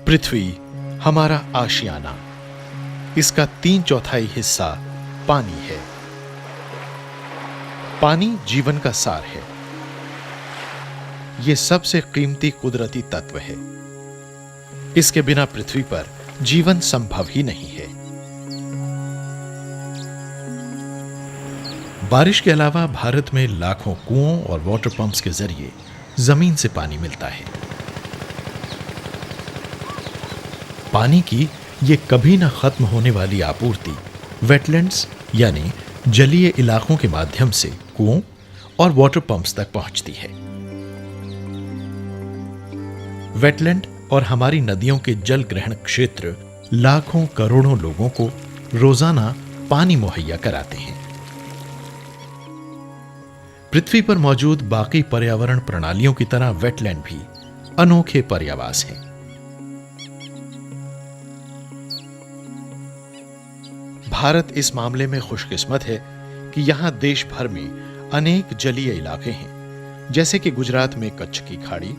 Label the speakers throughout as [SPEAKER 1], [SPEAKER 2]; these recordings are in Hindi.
[SPEAKER 1] पृथ्वी हमारा आशियाना, इसका 3/4 हिस्सा पानी है। पानी जीवन का सार है। यह सबसे कीमती कुदरती तत्व है। इसके बिना पृथ्वी पर जीवन संभव ही नहीं है। बारिश के अलावा भारत में लाखों कुओं और वाटर पंप्स के जरिए जमीन से पानी मिलता है। पानी की ये कभी न खत्म होने वाली आपूर्ति वेटलैंड्स यानी जलीय इलाकों के माध्यम से कुओं और वाटर पंप्स तक पहुंचती है। वेटलैंड और हमारी नदियों के जल ग्रहण क्षेत्र लाखों करोड़ों लोगों को रोजाना पानी मुहैया कराते हैं। पृथ्वी पर मौजूद बाकी पर्यावरण प्रणालियों की तरह वेटलैंड भी अनोखे पर्यावास हैं। भारत इस मामले में खुशकिस्मत है कि यहां देश भर में अनेक जलीय इलाके हैं, जैसे कि गुजरात में कच्छ की खाड़ी,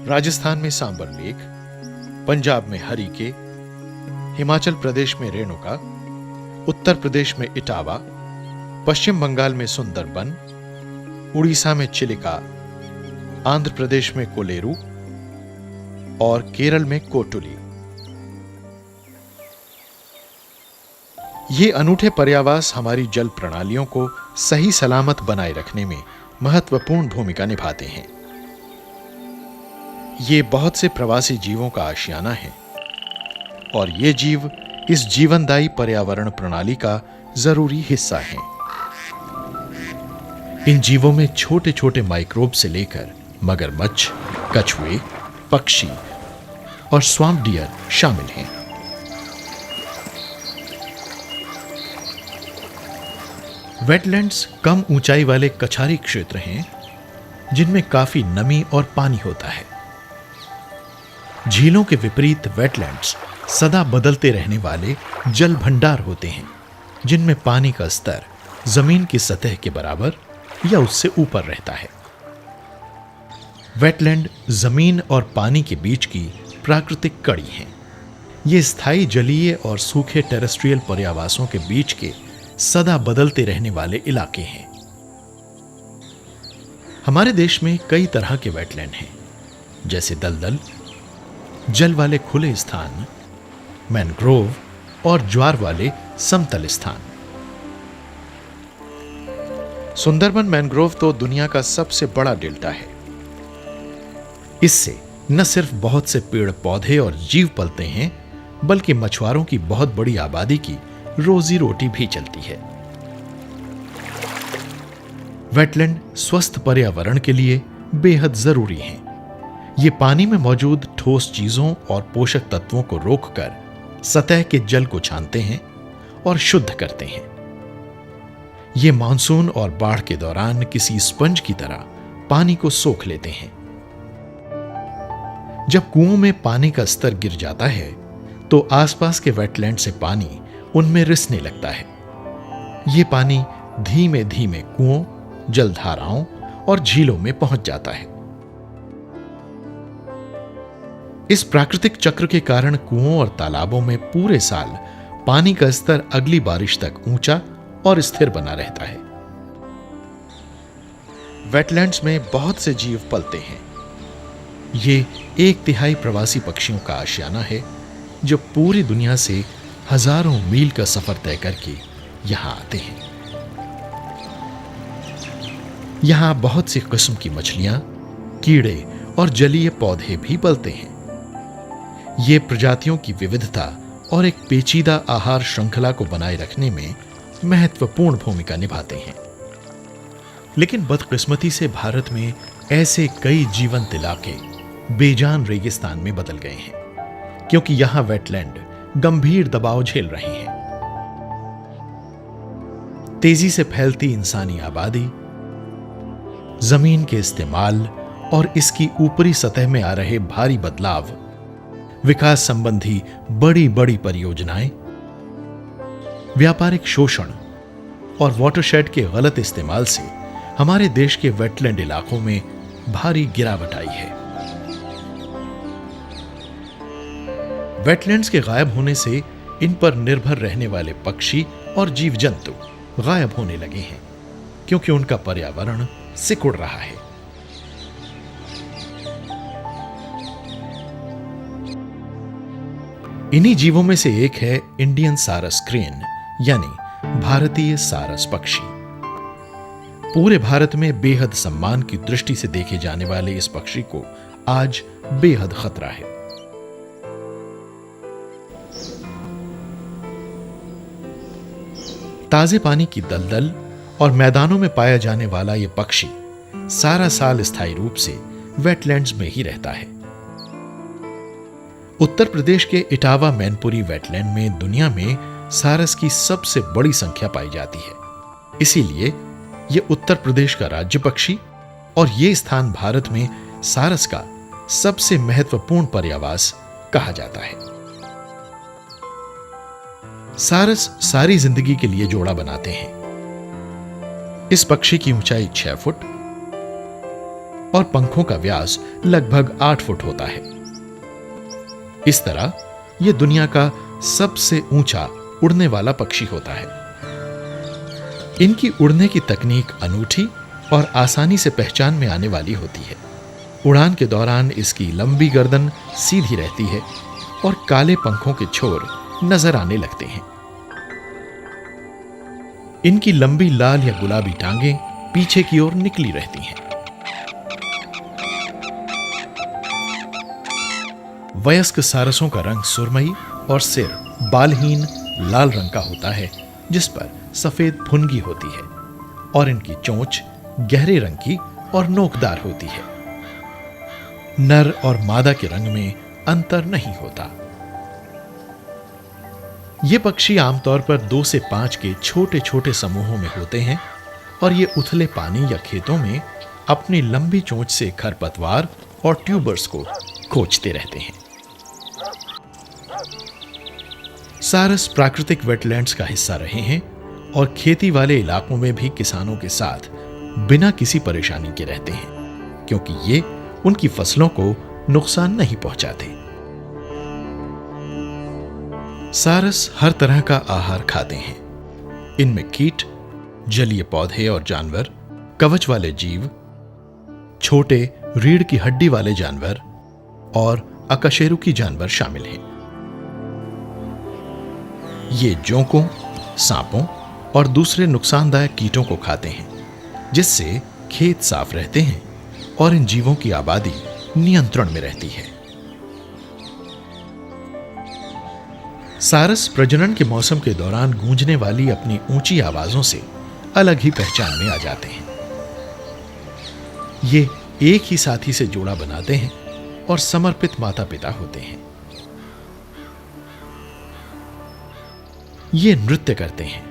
[SPEAKER 1] राजस्थान में सांबर लेक, पंजाब में हरिके, हिमाचल प्रदेश में रेणुका, उत्तर प्रदेश में इटावा, पश्चिम बंगाल में सुंदरबन, उड़ीसा में चिलिका, आंध्र प्रदेश में कोलेरू और केरल में कोटुली। ये अनूठे पर्यावास हमारी जल प्रणालियों को सही सलामत बनाए रखने में महत्वपूर्ण भूमिका निभाते हैं। ये बहुत से प्रवासी जीवों का आशियाना है और ये जीव इस जीवनदायी पर्यावरण प्रणाली का जरूरी हिस्सा हैं। इन जीवों में छोटे छोटे माइक्रोब से लेकर मगरमच्छ, कछुए, पक्षी और स्वैम्प डियर शामिल हैं। वेटलैंड्स कम ऊंचाई वाले कछारी क्षेत्र हैं जिनमें काफी नमी और पानी होता है। झीलों के विपरीत वेटलैंड्स सदा बदलते रहने वाले जल भंडार होते हैं, जिनमें पानी का स्तर जमीन की सतह के बराबर या उससे ऊपर रहता है। वेटलैंड जमीन और पानी के बीच की प्राकृतिक कड़ी हैं। ये स्थायी जलीय और सूखे टेरेस्ट्रियल पर्यावासों के बीच के सदा बदलते रहने वाले इलाके हैं। हमारे देश में कई तरह के वेटलैंड हैं, जैसे दलदल, जल वाले खुले स्थान, मैनग्रोव और ज्वार वाले समतल स्थान। सुंदरबन मैनग्रोव तो दुनिया का सबसे बड़ा डेल्टा है। इससे न सिर्फ बहुत से पेड़ पौधे और जीव पलते हैं, बल्कि मछुआरों की बहुत बड़ी आबादी की रोजी रोटी भी चलती है। वेटलैंड स्वस्थ पर्यावरण के लिए बेहद जरूरी हैं। ये पानी में मौजूद ठोस चीजों और पोषक तत्वों को रोककर सतह के जल को छानते हैं और शुद्ध करते हैं। ये मानसून और बाढ़ के दौरान किसी स्पंज की तरह पानी को सोख लेते हैं। जब कुओं में पानी का स्तर गिर जाता है तो आसपास के वेटलैंड से पानी उनमें रिसने लगता है। यह पानी धीमे धीमे कुओं, जलधाराओं और झीलों में पहुंच जाता है। इस प्राकृतिक चक्र के कारण कुओं और तालाबों में पूरे साल पानी का स्तर अगली बारिश तक ऊंचा और स्थिर बना रहता है। वेटलैंड्स में बहुत से जीव पलते हैं। ये 1/3 प्रवासी पक्षियों का आशियाना है, जो पूरी दुनिया से हजारों मील का सफर तय करके यहां आते हैं। यहां बहुत सी किस्म की मछलियां, कीड़े और जलीय पौधे भी पलते हैं। ये प्रजातियों की विविधता और एक पेचीदा आहार श्रृंखला को बनाए रखने में महत्वपूर्ण भूमिका निभाते हैं। लेकिन बदकिस्मती से भारत में ऐसे कई जीवंत इलाके बेजान रेगिस्तान में बदल गए हैं, क्योंकि यहां वेटलैंड गंभीर दबाव झेल रहे हैं। तेजी से फैलती इंसानी आबादी, जमीन के इस्तेमाल और इसकी ऊपरी सतह में आ रहे भारी बदलाव, विकास संबंधी बड़ी बड़ी परियोजनाएं, व्यापारिक शोषण और वाटरशेड के गलत इस्तेमाल से हमारे देश के वेटलैंड इलाकों में भारी गिरावट आई है। वेटलैंड्स के गायब होने से इन पर निर्भर रहने वाले पक्षी और जीव जंतु गायब होने लगे हैं, क्योंकि उनका पर्यावरण सिकुड़ रहा है। इन्हीं जीवों में से एक है इंडियन सारस क्रेन, यानी भारतीय सारस पक्षी। पूरे भारत में बेहद सम्मान की दृष्टि से देखे जाने वाले इस पक्षी को आज बेहद खतरा है। ताजे पानी की दलदल और मैदानों में पाया जाने वाला यह पक्षी सारा साल स्थायी रूप से वेटलैंड्स में ही रहता है। उत्तर प्रदेश के इटावा मैनपुरी वेटलैंड में दुनिया में सारस की सबसे बड़ी संख्या पाई जाती है। इसीलिए यह उत्तर प्रदेश का राज्य पक्षी और यह स्थान भारत में सारस का सबसे महत्वपूर्ण पर्यावास कहा जाता है। सारस सारी जिंदगी के लिए जोड़ा बनाते हैं। इस पक्षी की ऊंचाई 6 फुट और पंखों का व्यास लगभग 8 फुट होता है। इस तरह यह दुनिया का सबसे ऊंचा उड़ने वाला पक्षी होता है। इनकी उड़ने की तकनीक अनूठी और आसानी से पहचान में आने वाली होती है। उड़ान के दौरान इसकी लंबी गर्दन सीधी रहती है और काले पंखों के छोर नजर आने लगते हैं। इनकी लंबी लाल या गुलाबी टांगें पीछे की ओर निकली रहती हैं। वयस्क सारसों का रंग सुरमई और सिर बालहीन लाल रंग का होता है, जिस पर सफेद फुनगी होती है और इनकी चोंच गहरे रंग की और नोकदार होती है। नर और मादा के रंग में अंतर नहीं होता। ये पक्षी आमतौर पर 2 से 5 के छोटे छोटे समूहों में होते हैं और ये उथले पानी या खेतों में अपनी लंबी चोंच से खरपतवार और ट्यूबर्स को खोजते रहते हैं। सारस प्राकृतिक वेटलैंड्स का हिस्सा रहे हैं और खेती वाले इलाकों में भी किसानों के साथ बिना किसी परेशानी के रहते हैं, क्योंकि ये उनकी फसलों को नुकसान नहीं पहुंचाते। सारस हर तरह का आहार खाते हैं। इनमें कीट, जलीय पौधे और जानवर, कवच वाले जीव, छोटे रीढ़ की हड्डी वाले जानवर और अकशेरुकी जानवर शामिल हैं। ये जोंकों, सांपों और दूसरे नुकसानदायक कीटों को खाते हैं, जिससे खेत साफ रहते हैं और इन जीवों की आबादी नियंत्रण में रहती है। सारस प्रजनन के मौसम के दौरान गूंजने वाली अपनी ऊंची आवाजों से अलग ही पहचान में आ जाते हैं। ये एक ही साथी से जोड़ा बनाते हैं और समर्पित माता पिता होते हैं। ये नृत्य करते हैं।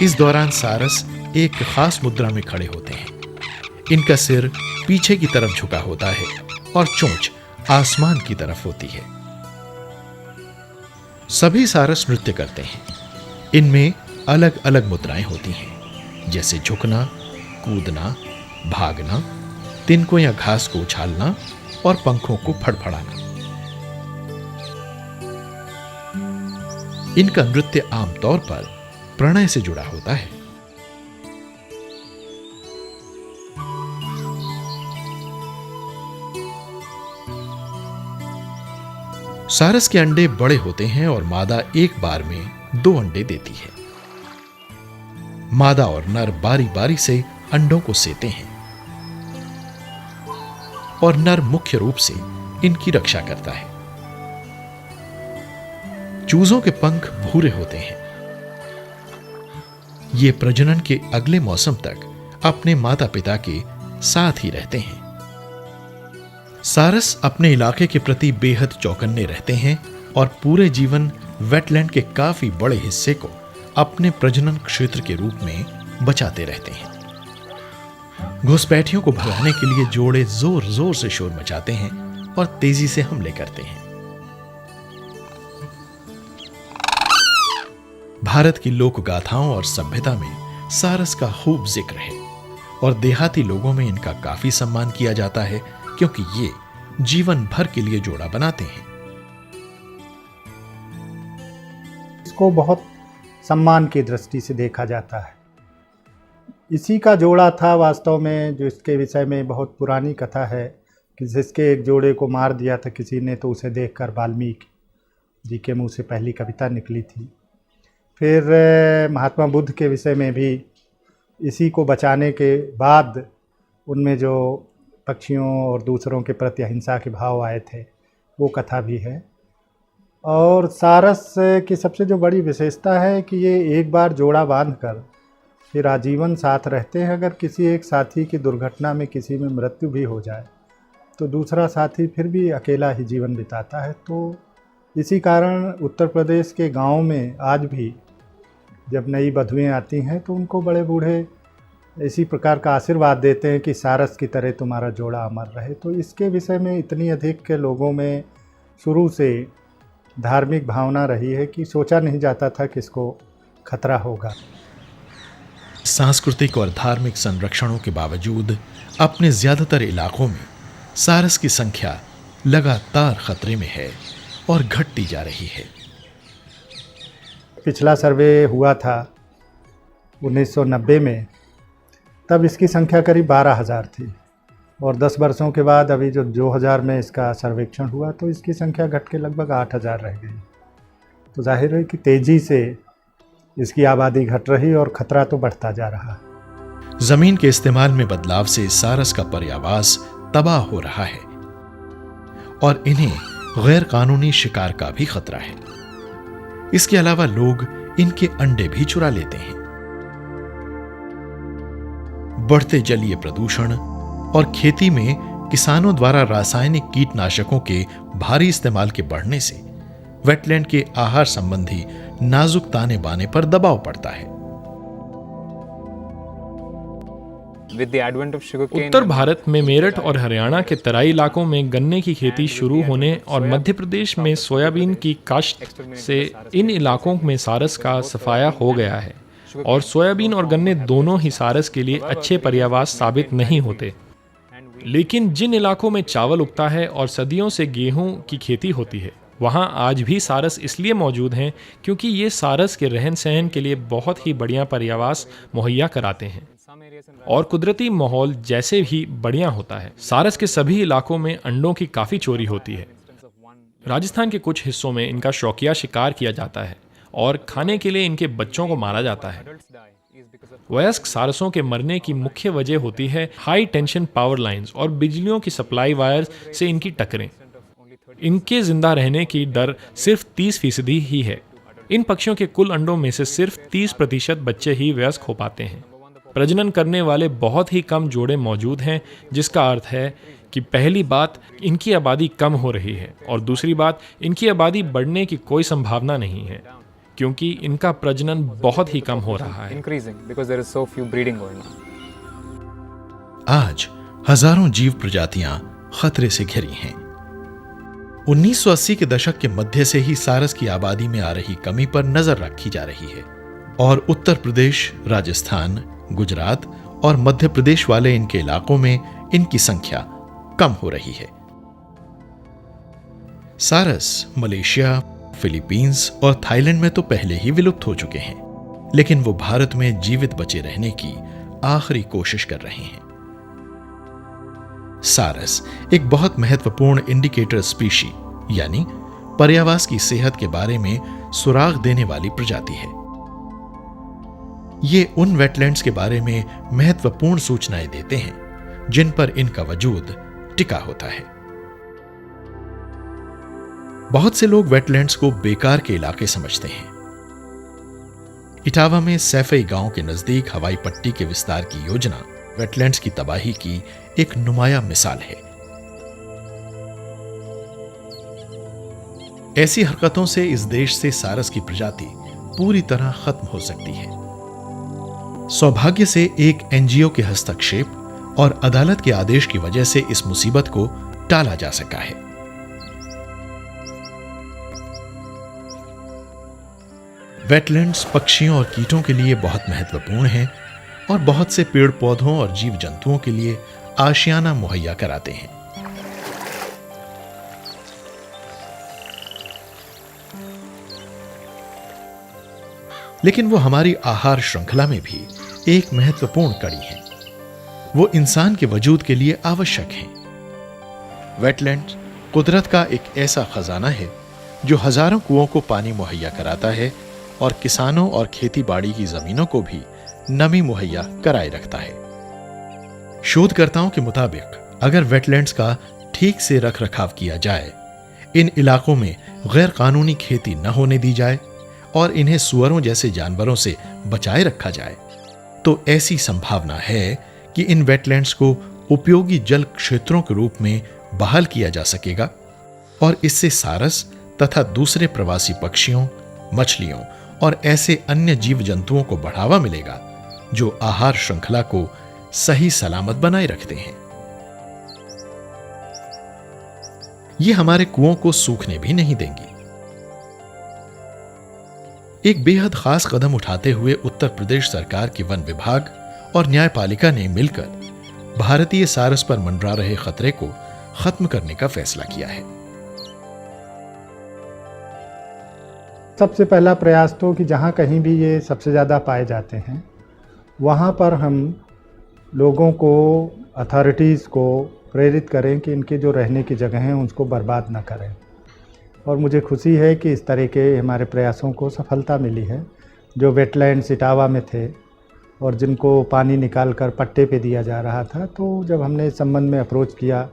[SPEAKER 1] इस दौरान सारस एक खास मुद्रा में खड़े होते हैं। इनका सिर पीछे की तरफ झुका होता है और चोंच आसमान की तरफ होती है। सभी सारस नृत्य करते हैं। इनमें अलग अलग मुद्राएं होती हैं, जैसे झुकना, कूदना, भागना, तिनकों या घास को उछालना और पंखों को फड़फड़ाना। इनका नृत्य आमतौर पर प्रणय से जुड़ा होता है। सारस के अंडे बड़े होते हैं और मादा एक बार में 2 अंडे देती है। मादा और नर बारी बारी से अंडों को सेते हैं और नर मुख्य रूप से इनकी रक्षा करता है। चूजों के पंख भूरे होते हैं। ये प्रजनन के अगले मौसम तक अपने माता पिता के साथ ही रहते हैं। सारस अपने इलाके के प्रति बेहद चौकन्ने रहते हैं और पूरे जीवन वेटलैंड के काफी बड़े हिस्से को अपने प्रजनन क्षेत्र के रूप में बचाते रहते हैं। घुसपैठियों को भगाने के लिए जोड़े जोर जोर से शोर मचाते हैं और तेजी से हमले करते हैं। भारत की लोक गाथाओं और सभ्यता में सारस का खूब जिक्र है और देहाती लोगों में इनका काफी सम्मान किया जाता है, क्योंकि ये जीवन भर के लिए जोड़ा बनाते हैं।
[SPEAKER 2] उसको बहुत सम्मान की दृष्टि से देखा जाता है। इसी का जोड़ा था वास्तव में, जो इसके विषय में बहुत पुरानी कथा है कि जिसके एक जोड़े को मार दिया था किसी ने, तो उसे देखकर वाल्मीकि जी के मुंह से पहली कविता निकली थी। फिर महात्मा बुद्ध के विषय में भी इसी को बचाने के बाद उनमें जो पक्षियों और दूसरों के प्रति अहिंसा के भाव आए थे, वो कथा भी है। और सारस की सबसे जो बड़ी विशेषता है कि ये एक बार जोड़ा बांधकर फिर आजीवन साथ रहते हैं। अगर किसी एक साथी की दुर्घटना में किसी में मृत्यु भी हो जाए तो दूसरा साथी फिर भी अकेला ही जीवन बिताता है। तो इसी कारण उत्तर प्रदेश के गाँव में आज भी जब नई वधुएँ आती हैं तो उनको बड़े बूढ़े इसी प्रकार का आशीर्वाद देते हैं कि सारस की तरह तुम्हारा जोड़ा अमर रहे। तो इसके विषय में इतनी अधिक के लोगों में शुरू से धार्मिक भावना रही है कि सोचा नहीं जाता था कि इसको खतरा होगा।
[SPEAKER 1] सांस्कृतिक और धार्मिक संरक्षणों के बावजूद अपने ज्यादातर इलाकों में सारस की संख्या लगातार खतरे में है और घटती जा रही है।
[SPEAKER 2] पिछला सर्वे हुआ था 1990 में, तब इसकी संख्या करीब 12,000 थी और 10 वर्षों के बाद अभी जो 2000 में इसका सर्वेक्षण हुआ तो इसकी संख्या घट के लगभग 8,000 रह गई। तो जाहिर है कि तेज़ी से इसकी आबादी घट रही और खतरा तो बढ़ता जा रहा है।
[SPEAKER 1] जमीन के इस्तेमाल में बदलाव से सारस का पर्यावास तबाह हो रहा है और इन्हें गैर कानूनी शिकार का भी खतरा है। इसके अलावा लोग इनके अंडे भी चुरा लेते हैं। बढ़ते जलीय प्रदूषण और खेती में किसानों द्वारा रासायनिक कीटनाशकों के भारी इस्तेमाल के बढ़ने से वेटलैंड के आहार संबंधी नाजुक ताने बाने पर दबाव पड़ता है।
[SPEAKER 3] उत्तर भारत में मेरठ और हरियाणा के तराई इलाकों में गन्ने की खेती शुरू होने और मध्य प्रदेश में सोयाबीन की काश्त से इन इलाकों में सारस का सफाया हो गया है और सोयाबीन और गन्ने दोनों ही सारस के लिए अच्छे पर्यावास साबित नहीं होते। लेकिन जिन इलाकों में चावल उगता है और सदियों से गेहूं की खेती होती है, वहां आज भी सारस इसलिए मौजूद हैं क्योंकि ये सारस के रहन सहन के लिए बहुत ही बढ़िया पर्यावास मुहैया कराते हैं और कुदरती माहौल जैसे भी बढ़िया होता है। सारस के सभी इलाकों में अंडों की काफ़ी चोरी होती है। राजस्थान के कुछ हिस्सों में इनका शौकिया शिकार किया जाता है और खाने के लिए इनके बच्चों को मारा जाता है। वयस्क सारसों के मरने की मुख्य वजह होती है हाई टेंशन पावर लाइंस और बिजलियों की सप्लाई वायर्स से इनकी टकरें। इनके जिंदा रहने की दर सिर्फ 30% ही है। इन पक्षियों के कुल अंडों में से सिर्फ 30% बच्चे ही वयस्क हो पाते हैं। प्रजनन करने वाले बहुत ही कम जोड़े मौजूद हैं, जिसका अर्थ है कि पहली बात इनकी आबादी कम हो रही है और दूसरी बात इनकी आबादी बढ़ने की कोई संभावना नहीं है क्योंकि इनका प्रजनन बहुत ही कम हो रहा है।
[SPEAKER 1] आज हजारों जीव प्रजातियां खतरे से घिरी हैं। 1980 के दशक के मध्य से ही सारस की आबादी में आ रही कमी पर नजर रखी जा रही है और उत्तर प्रदेश, राजस्थान, गुजरात और मध्य प्रदेश वाले इनके इलाकों में इनकी संख्या कम हो रही है। सारस मलेशिया, फिलीपींस और थाईलैंड में तो पहले ही विलुप्त हो चुके हैं, लेकिन वो भारत में जीवित बचे रहने की आखिरी कोशिश कर रहे हैं। सारस एक बहुत महत्वपूर्ण इंडिकेटर स्पीशी यानी पर्यावास की सेहत के बारे में सुराग देने वाली प्रजाति है। ये उन वेटलैंड्स के बारे में महत्वपूर्ण सूचनाएं देते हैं जिन पर इनका वजूद टिका होता है। बहुत से लोग वेटलैंड्स को बेकार के इलाके समझते हैं। इटावा में सैफई गांव के नजदीक हवाई पट्टी के विस्तार की योजना वेटलैंड्स की तबाही की एक नुमाया मिसाल है। ऐसी हरकतों से इस देश से सारस की प्रजाति पूरी तरह खत्म हो सकती है। सौभाग्य से एक एनजीओ के हस्तक्षेप और अदालत के आदेश की वजह से इस मुसीबत को टाला जा सका है। वेटलैंड्स पक्षियों और कीटों के लिए बहुत महत्वपूर्ण हैं और बहुत से पेड़ पौधों और जीव जंतुओं के लिए आशियाना मुहैया कराते हैं। लेकिन वो हमारी आहार श्रृंखला में भी एक महत्वपूर्ण कड़ी है। वो इंसान के वजूद के लिए आवश्यक हैं। वेटलैंड कुदरत का एक ऐसा खजाना है जो हजारों कुओं को पानी मुहैया कराता है और किसानों और खेती बाड़ी की जमीनों को भी नमी मुहैया कराए रखता है। शोधकर्ताओं के मुताबिक अगर वेटलैंड्स का ठीक से रख रखाव किया जाए, इन इलाकों में गैर कानूनी खेती न होने दी जाए और इन्हें सुअरों जैसे जानवरों से बचाए रखा जाए, तो ऐसी संभावना है कि इन वेटलैंड्स को उपयोगी जल क्षेत्रों के रूप में बहाल किया जा सकेगा और इससे सारस तथा दूसरे प्रवासी पक्षियों, मछलियों और ऐसे अन्य जीव जंतुओं को बढ़ावा मिलेगा जो आहार श्रृंखला को सही सलामत बनाए रखते हैं। ये हमारे कुओं को सूखने भी नहीं देंगी। एक बेहद खास कदम उठाते हुए उत्तर प्रदेश सरकार की वन विभाग और न्यायपालिका ने मिलकर भारतीय सारस पर मंडरा रहे खतरे को खत्म करने का फैसला किया है।
[SPEAKER 2] सबसे पहला प्रयास तो कि जहाँ कहीं भी ये सबसे ज़्यादा पाए जाते हैं वहाँ पर हम लोगों को, अथॉरिटीज़ को प्रेरित करें कि इनके जो रहने की जगह हैं उसको बर्बाद न करें। और मुझे खुशी है कि इस तरह के हमारे प्रयासों को सफलता मिली है। जो वेटलैंड्स इटावा में थे और जिनको पानी निकाल कर पट्टे पे दिया जा रहा था, तो जब हमने इस संबंध में अप्रोच किया,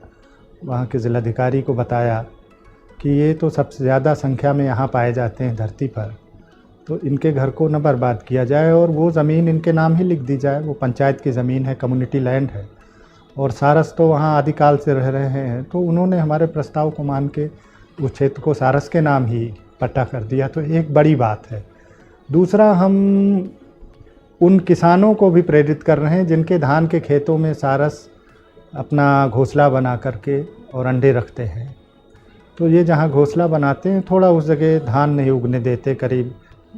[SPEAKER 2] वहाँ के ज़िलाधिकारी को बताया कि ये तो सबसे ज़्यादा संख्या में यहाँ पाए जाते हैं धरती पर, तो इनके घर को न बर्बाद किया जाए और वो ज़मीन इनके नाम ही लिख दी जाए। वो पंचायत की ज़मीन है, कम्युनिटी लैंड है और सारस तो वहाँ आदिकाल से रह रहे हैं। तो उन्होंने हमारे प्रस्ताव को मान के उस क्षेत्र को सारस के नाम ही पट्टा कर दिया, तो एक बड़ी बात है। दूसरा, हम उन किसानों को भी प्रेरित कर रहे हैं जिनके धान के खेतों में सारस अपना घोंसला बना करके और अंडे रखते हैं। तो ये जहाँ घोंसला बनाते हैं, थोड़ा उस जगह धान नहीं उगने देते, करीब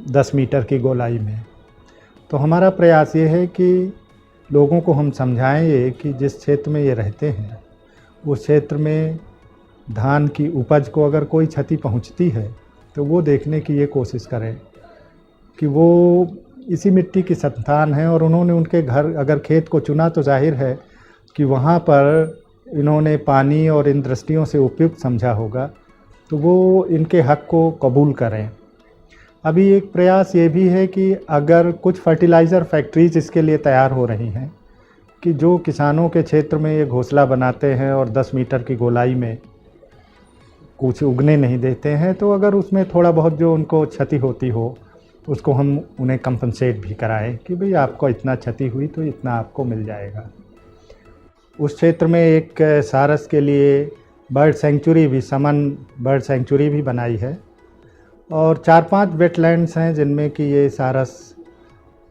[SPEAKER 2] 10 मीटर की गोलाई में। तो हमारा प्रयास ये है कि लोगों को हम समझाएं ये कि जिस क्षेत्र में ये रहते हैं उस क्षेत्र में धान की उपज को अगर कोई क्षति पहुंचती है तो वो देखने की ये कोशिश करें कि वो इसी मिट्टी की संतान है और उन्होंने उनके घर अगर खेत को चुना तो जाहिर है कि वहाँ पर इन्होंने पानी और इन दृष्टियों से उपयुक्त समझा होगा, तो वो इनके हक को कबूल करें। अभी एक प्रयास ये भी है कि अगर कुछ फर्टिलाइज़र फैक्ट्रीज इसके लिए तैयार हो रही हैं कि जो किसानों के क्षेत्र में ये घोंसला बनाते हैं और 10 मीटर की गोलाई में कुछ उगने नहीं देते हैं, तो अगर उसमें थोड़ा बहुत जो उनको क्षति होती हो उसको हम उन्हें कंपनसेट भी कराएं कि भाई आपको इतना क्षति हुई तो इतना आपको मिल जाएगा। उस क्षेत्र में एक सारस के लिए बर्ड सेंचुरी भी, समन बर्ड सेंचुरी भी बनाई है और 4-5 वेटलैंड्स हैं जिनमें कि ये सारस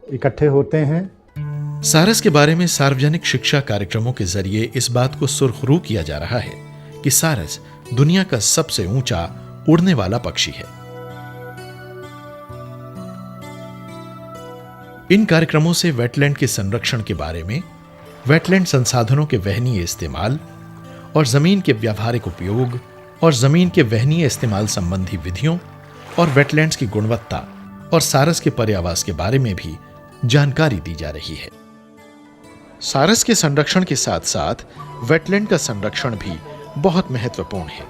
[SPEAKER 2] इकट्ठे होते हैं।
[SPEAKER 1] सारस के बारे में सार्वजनिक शिक्षा कार्यक्रमों के जरिए इस बात को सुर्खरू किया जा रहा है कि सारस दुनिया का सबसे ऊंचा उड़ने वाला पक्षी है। इन कार्यक्रमों से वेटलैंड के संरक्षण के बारे में, वेटलैंड संसाधनों के वहनीय इस्तेमाल और जमीन के व्यावहारिक उपयोग और जमीन के वहनीय इस्तेमाल संबंधी विधियों और वेटलैंड्स की गुणवत्ता और सारस के पर्यावास के बारे में भी जानकारी दी जा रही है। सारस के संरक्षण के साथ साथ वेटलैंड का संरक्षण भी बहुत महत्वपूर्ण है।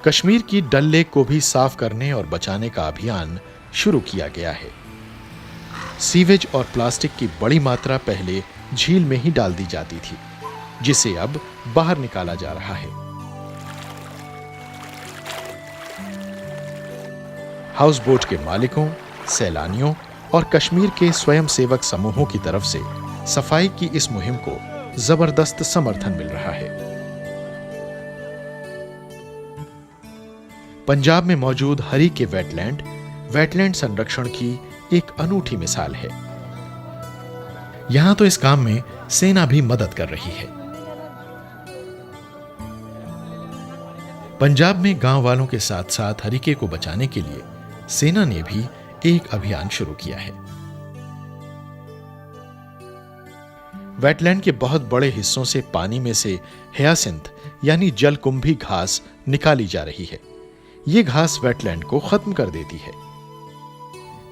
[SPEAKER 1] कश्मीर की डल लेक को भी साफ करने और बचाने का अभियान शुरू किया गया है। सीवेज और प्लास्टिक की बड़ी मात्रा पहले झील में ही डाल दी जाती थी, जिसे अब बाहर निकाला जा रहा है। हाउस बोट के मालिकों, सैलानियों और कश्मीर के स्वयंसेवक समूहों की तरफ से सफाई की इस मुहिम को जबरदस्त समर्थन मिल रहा है। पंजाब में मौजूद हरी के वेटलैंड संरक्षण की एक अनूठी मिसाल है। यहां तो इस काम में सेना भी मदद कर रही है। पंजाब में गांव वालों के साथ साथ हरिके को बचाने के लिए सेना ने भी एक अभियान शुरू किया है। वेटलैंड के बहुत बड़े हिस्सों से पानी में से हयासिंथ यानी जलकुंभी घास निकाली जा रही है। ये घास वेटलैंड को खत्म कर देती है।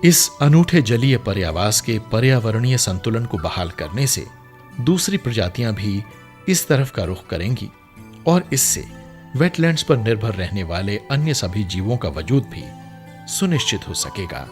[SPEAKER 1] इस अनूठे जलीय पर्यावास के पर्यावरणीय संतुलन को बहाल करने से दूसरी प्रजातियां भी इस तरफ का रुख करेंगी और इससे वेटलैंड्स पर निर्भर रहने वाले अन्य सभी जीवों का वजूद भी सुनिश्चित हो सकेगा।